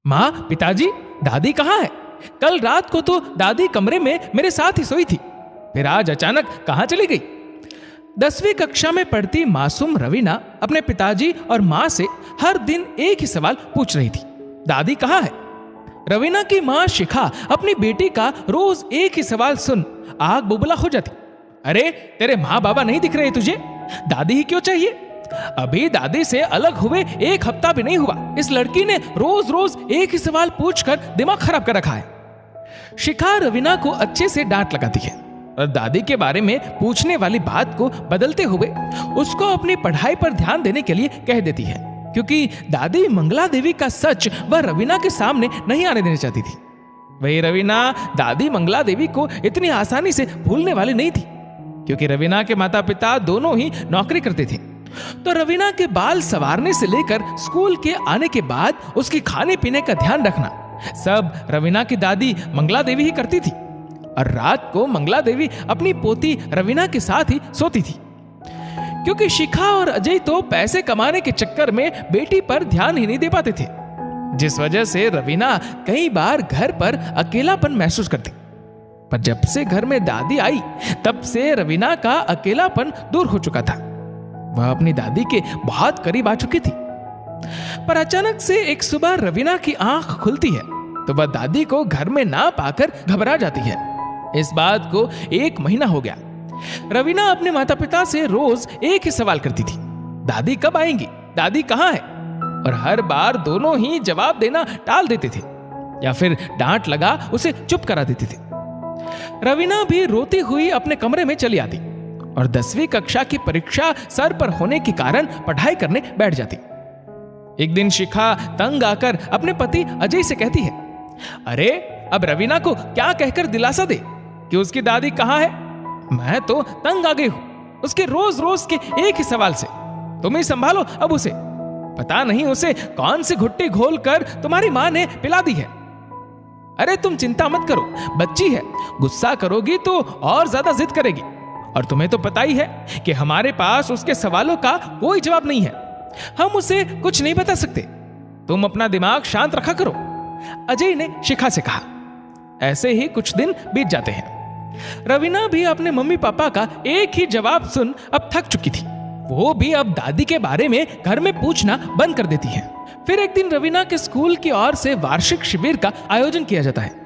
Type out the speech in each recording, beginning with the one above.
माँ, पिताजी, दादी कहाँ है? कल रात को तो दादी कमरे में मेरे साथ ही सोई थी, फिर आज अचानक कहाँ चली गई? 10वीं कक्षा में पढ़ती मासूम रवीना अपने पिताजी और माँ से हर दिन एक ही सवाल पूछ रही थी, दादी कहाँ है? रवीना की माँ शिखा अपनी बेटी का रोज एक ही सवाल सुन आग बुबला हो जाती। अरे तेरे माँ बाबा नहीं दिख रहे तुझे? दादी ही क्यों चाहिए? अभी दादी से अलग हुए एक हफ्ता भी नहीं हुआ, इस लड़की ने रोज रोज एक ही सवाल पूछकर दिमाग खराब कर रखा है। शिखा रवीना को अच्छे से डांट लगाती है और दादी के बारे में पूछने वाली बात को बदलते हुए उसको अपनी पढ़ाई पर ध्यान देने के लिए कह देती है, क्योंकि दादी मंगला देवी का सच वह रवीना के सामने नहीं आने देना चाहती थी। वही रवीना दादी मंगला देवी को इतनी आसानी से भूलने वाली नहीं थी, क्योंकि रवीना के माता पिता दोनों ही नौकरी करते थे। तो रवीना के बाल संवारने से लेकर स्कूल के आने के बाद उसकी खाने पीने का ध्यान रखना सब रवीना की दादी मंगला देवी ही करती थी, और रात को मंगला देवी अपनी पोती रवीना के साथ ही सोती थी, क्योंकि शिखा और अजय तो पैसे कमाने के चक्कर में बेटी पर ध्यान ही नहीं दे पाते थे, जिस वजह से रवीना कई बार घर पर अकेलापन महसूस करती। पर जब से घर में दादी आई तब से रवीना का अकेलापन दूर हो चुका था। वह अपनी दादी के बहुत करीब आ चुकी थी। पर अचानक से एक सुबह रवीना की आंख खुलती है तो वह दादी को घर में ना पाकर घबरा जाती है। इस बात को 1 महीना हो गया। रवीना अपने माता पिता से रोज एक ही सवाल करती थी, दादी कब आएंगी? दादी कहाँ है? और हर बार दोनों ही जवाब देना टाल देते थे या फिर डांट लगा उसे चुप करा देते थे। रवीना भी रोती हुई अपने कमरे में चली आती और 10वीं कक्षा की परीक्षा सर पर होने के कारण पढ़ाई करने बैठ जाती। एक दिन शिखा तंग आकर अपने पति अजय से कहती है, अरे अब रवीना को क्या कहकर दिलासा दे कि उसकी दादी कहाँ है? मैं तो तंग आ गई हूं उसके रोज रोज के एक ही सवाल से। तुम ही संभालो अब उसे। पता नहीं उसे कौन सी घुट्टी घोल कर तुम्हारी मां ने पिला दी है। अरे तुम चिंता मत करो, बच्ची है, गुस्सा करोगी तो और ज्यादा जिद करेगी, और तुम्हें तो पता ही है कि हमारे पास उसके सवालों का कोई जवाब नहीं है, हम उसे कुछ नहीं बता सकते। तुम अपना दिमाग शांत रखा करो, अजय ने शिखा से कहा। ऐसे ही कुछ दिन बीत जाते हैं। रवीना भी अपने मम्मी पापा का एक ही जवाब सुन अब थक चुकी थी। वो भी अब दादी के बारे में घर में पूछना बंद कर देती है। फिर एक दिन रवीना के स्कूल की ओर से वार्षिक शिविर का आयोजन किया जाता है।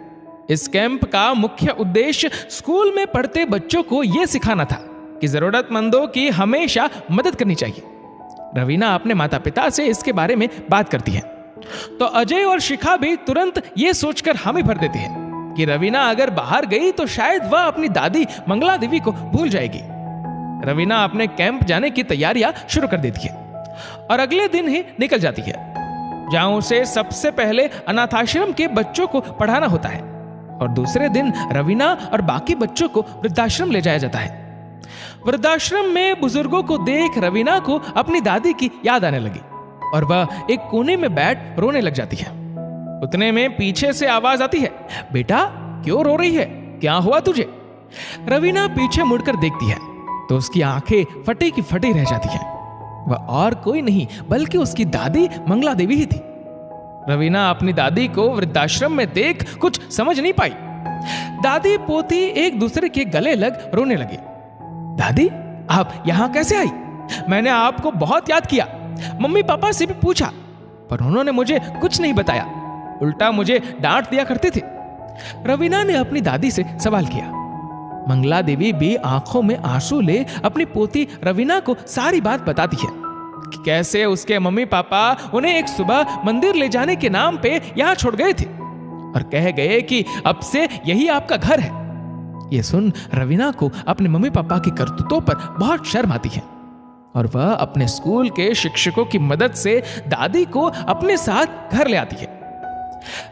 इस कैंप का मुख्य उद्देश्य स्कूल में पढ़ते बच्चों को यह सिखाना था कि जरूरतमंदों की हमेशा मदद करनी चाहिए। रवीना अपने माता पिता से इसके बारे में बात करती है तो अजय और शिखा भी तुरंत ये सोचकर हामी भर देते हैं कि रवीना अगर बाहर गई तो शायद वह अपनी दादी मंगला देवी को भूल जाएगी। रवीना अपने कैंप जाने की तैयारियां शुरू कर देती है और अगले दिन ही निकल जाती है, जहां उसे सबसे पहले अनाथाश्रम के बच्चों को पढ़ाना होता है और दूसरे दिन रवीना और बाकी बच्चों को वृद्धाश्रम ले जाया जाता है। वृद्धाश्रम में बुजुर्गों को देख रवीना को अपनी दादी की याद आने लगी और वह एक कोने में बैठ रोने लग जाती है। उतने में पीछे से आवाज आती है, बेटा क्यों रो रही है? क्या हुआ तुझे? रवीना पीछे मुड़कर देखती है तो उसकी आंखें फटी की फटी रह जाती हैं। वह और कोई नहीं बल्कि उसकी दादी मंगला देवी ही थी। रवीना अपनी दादी को वृद्धाश्रम में देख कुछ समझ नहीं पाई। दादी पोती एक दूसरे के गले लग रोने लगे। दादी आप यहां कैसे आई? मैंने आपको बहुत याद किया, मम्मी पापा से भी पूछा, पर उन्होंने मुझे कुछ नहीं बताया, उल्टा मुझे डांट दिया करते थे। रवीना ने अपनी दादी से सवाल किया। मंगला देवी भी आंखों में आंसू ले अपनी पोती रवीना को सारी बात बताती है कि कैसे उसके मम्मी पापा उन्हें एक सुबह मंदिर ले जाने के नाम पे यहां छोड़ गए थे और कह गए कि अब से यही आपका घर है। यह सुन रवीना को अपने मम्मी पापा की करतूतों पर बहुत शर्म आती है और वह अपने स्कूल के शिक्षकों की मदद से दादी को अपने साथ घर ले आती है।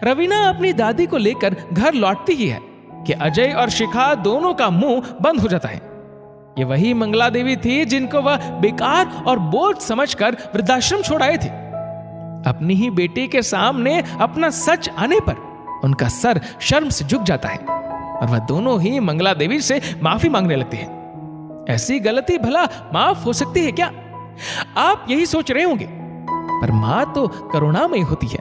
रवीना अपनी दादी को लेकर घर लौटती ही है कि अजय और शिखा दोनों का मुंह बंद हो जाता है। ये वही मंगला देवी थी जिनको वह बेकार और बोझ समझकर वृद्धाश्रम छोड़ आए थे। अपनी ही बेटी के सामने अपना सच आने पर उनका सर शर्म से झुक जाता है और वह दोनों ही मंगला देवी से माफी मांगने लगते हैं। ऐसी गलती भला माफ हो सकती है क्या? आप यही सोच रहे होंगे, पर मां तो करुणामयी होती है।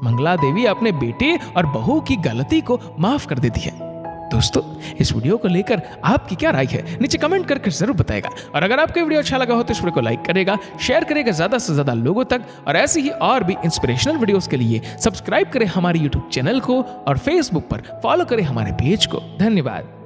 मंगला देवी अपने बेटे और बहू की गलती को माफ कर देती है। दोस्तों, इस वीडियो को लेकर आपकी क्या राय है नीचे कमेंट करके जरूर बताएगा। और अगर आपको वीडियो अच्छा लगा हो तो इस वीडियो को लाइक करेगा, शेयर करेगा ज्यादा से ज्यादा लोगों तक। और ऐसी ही और भी इंस्पिरेशनल वीडियोस के लिए सब्सक्राइब करें हमारे यूट्यूब चैनल को और फेसबुक पर फॉलो करें हमारे पेज को। धन्यवाद।